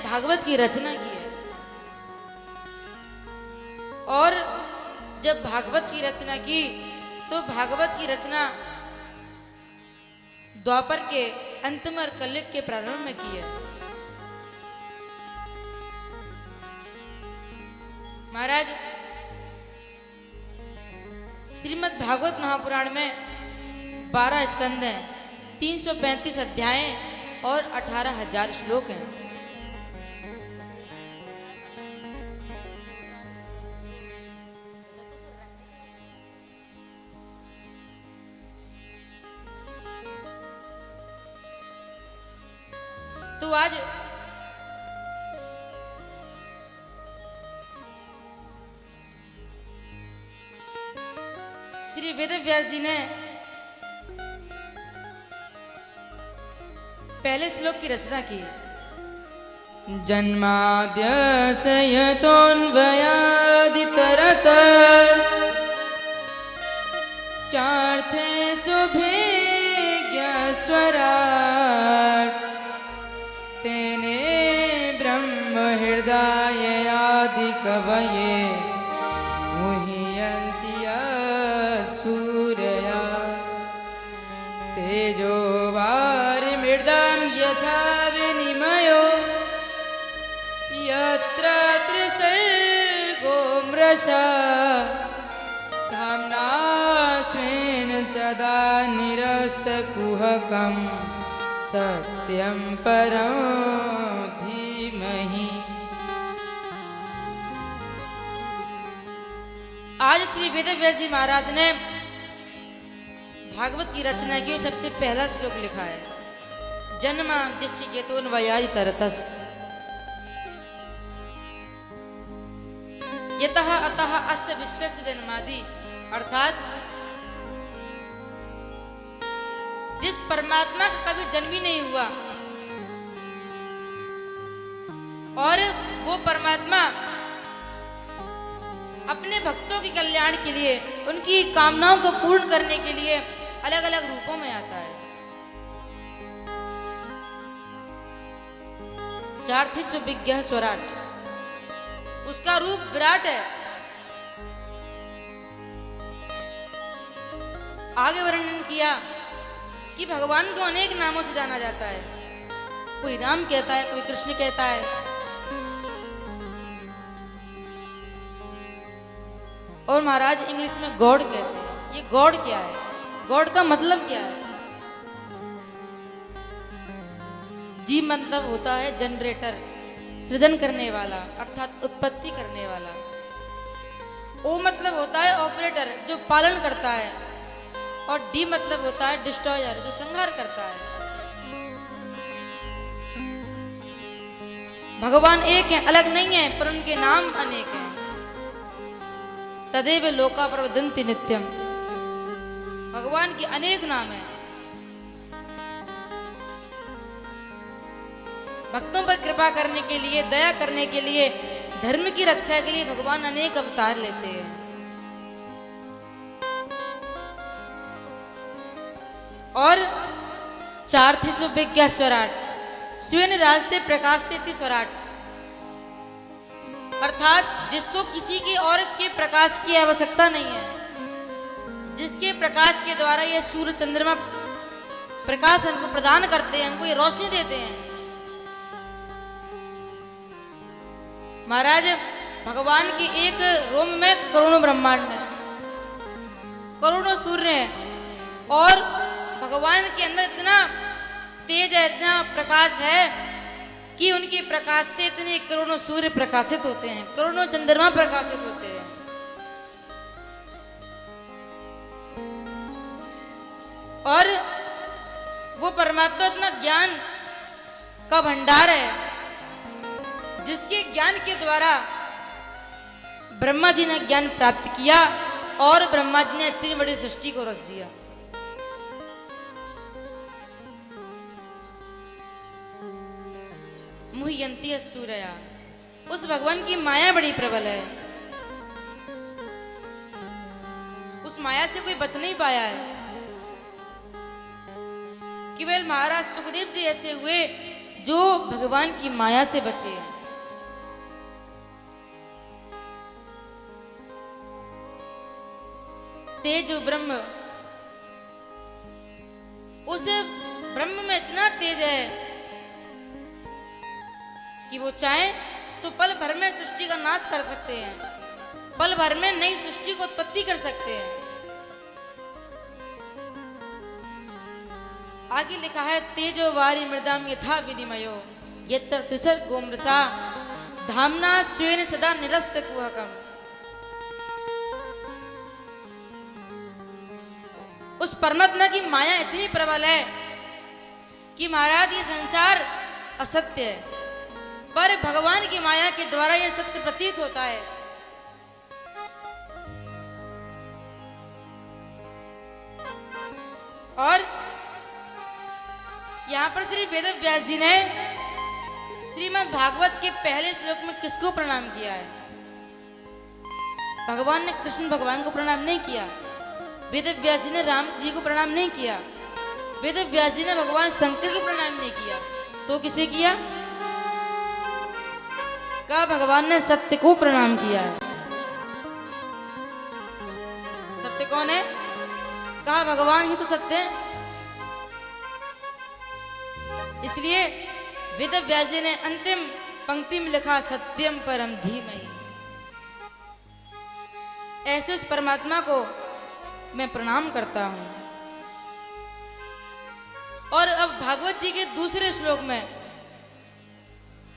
भागवत की रचना की है। और जब भागवत की रचना की तो भागवत की रचना द्वापर के अंत में और कलयुग के प्रारंभ में की है। महाराज, श्रीमद् भागवत महापुराण में 12 स्कंद हैं, 335 अध्याय और 18,000 श्लोक हैं। तो आज श्री वेदव्यास जी ने पहले श्लोक की रचना की। जन्माद्यस्य यतोऽन्वयादितरतः चार्थेषु भिज्ञस्वराट् तेने ब्रह्महृदाय आदिकवये मुह्यन्ति सूरया तेजो वारिमृदां यथा विनिमयो यत्र त्रिसर्गो मृषा धाम्ना स्वेन सदा निरस्तकुहकं सत्यं परं धीमहि। आज श्री वेदव्यास जी महाराज ने भागवत की रचना की और सबसे पहला श्लोक लिखा है। जन्माद्यस्य यतोऽन्वयादितरतः यतः अतः अस्य विश्वस्य जन्मादि, अर्थात जिस परमात्मा का कभी जन्म ही नहीं हुआ और वो परमात्मा अपने भक्तों के कल्याण के लिए, उनकी कामनाओं को पूर्ण करने के लिए अलग अलग रूपों में आता है। चार्थेषु विज्ञः स्वराट, उसका रूप विराट है। आगे वर्णन किया कि भगवान को अनेक नामों से जाना जाता है। कोई राम कहता है, कोई कृष्ण कहता है। और महाराज इंग्लिश में गॉड कहते हैं। ये गॉड क्या है? गॉड का मतलब क्या है? जी मतलब होता है जनरेटर, सृजन करने वाला, अर्थात उत्पत्ति करने वाला। ओ मतलब होता है ऑपरेटर, जो पालन करता है। और डी मतलब होता है डिस्ट्रॉयर, जो संहार करता है। भगवान एक है, अलग नहीं है, पर उनके नाम अनेक हैं। तदेव लोका प्रवदन्ति नित्यम, भगवान के अनेक नाम हैं। भक्तों पर कृपा करने के लिए, दया करने के लिए, धर्म की रक्षा के लिए भगवान अनेक अवतार लेते हैं। और चार्थेषु विज्ञः स्वराट, स्वेन राजते प्रकाशते इति स्वराट, अर्थात जिसको किसी के और के प्रकाश की आवश्यकता नहीं है, जिसके प्रकाश के द्वारा ये सूर्य चंद्रमा प्रकाश हमको प्रदान करते हैं, हमको ये रोशनी देते हैं। महाराज, भगवान के एक रोम में करोड़ों ब्रह्मांड है, करोड़ों सूर्य हैं। और भगवान के अंदर इतना तेज है, इतना प्रकाश है कि उनके प्रकाश से इतने करोड़ों सूर्य प्रकाशित होते हैं, करोड़ों चंद्रमा प्रकाशित होते हैं। और वो परमात्मा इतना ज्ञान का भंडार है, जिसके ज्ञान के द्वारा ब्रह्मा जी ने ज्ञान प्राप्त किया और ब्रह्मा जी ने इतनी बड़ी सृष्टि को रच दिया। मुह्यन्ति सूरया, उस भगवान की माया बड़ी प्रबल है। उस माया से कोई बच नहीं पाया है। केवल महाराज सुखदेव जी ऐसे हुए जो भगवान की माया से बचे। तेज ब्रह्म, उस ब्रह्म में इतना तेज है कि वो चाहे तो पल भर में सृष्टि का नाश कर सकते हैं, पल भर में नई सृष्टि को उत्पत्ति कर सकते हैं। आगे लिखा है तेजो वारी मृदाम यथा विनिमयो यत्र त्रिसर गोमृषा धामना स्वेन सदा निरस्त कुहकम। उस परमात्मा की माया इतनी प्रबल है कि महाराज ये संसार असत्य है, पर भगवान की माया के द्वारा यह सत्य प्रतीत होता है। और यहां पर श्री वेद व्यास जी ने श्रीमद् भागवत के पहले श्लोक में किसको प्रणाम किया है? भगवान ने कृष्ण भगवान को प्रणाम नहीं किया, वेद व्यास जी ने राम जी को प्रणाम नहीं किया, वेद व्यास जी ने भगवान शंकर को प्रणाम नहीं किया, तो किसे किया? कहा भगवान ने सत्य को प्रणाम किया है। सत्य कौन है? कहा भगवान ही तो सत्य है। इसलिए वेद व्यास जी ने अंतिम पंक्ति में लिखा सत्यम परम धीमहि। ऐसे उस परमात्मा को मैं प्रणाम करता हूं। और अब भागवत जी के दूसरे श्लोक में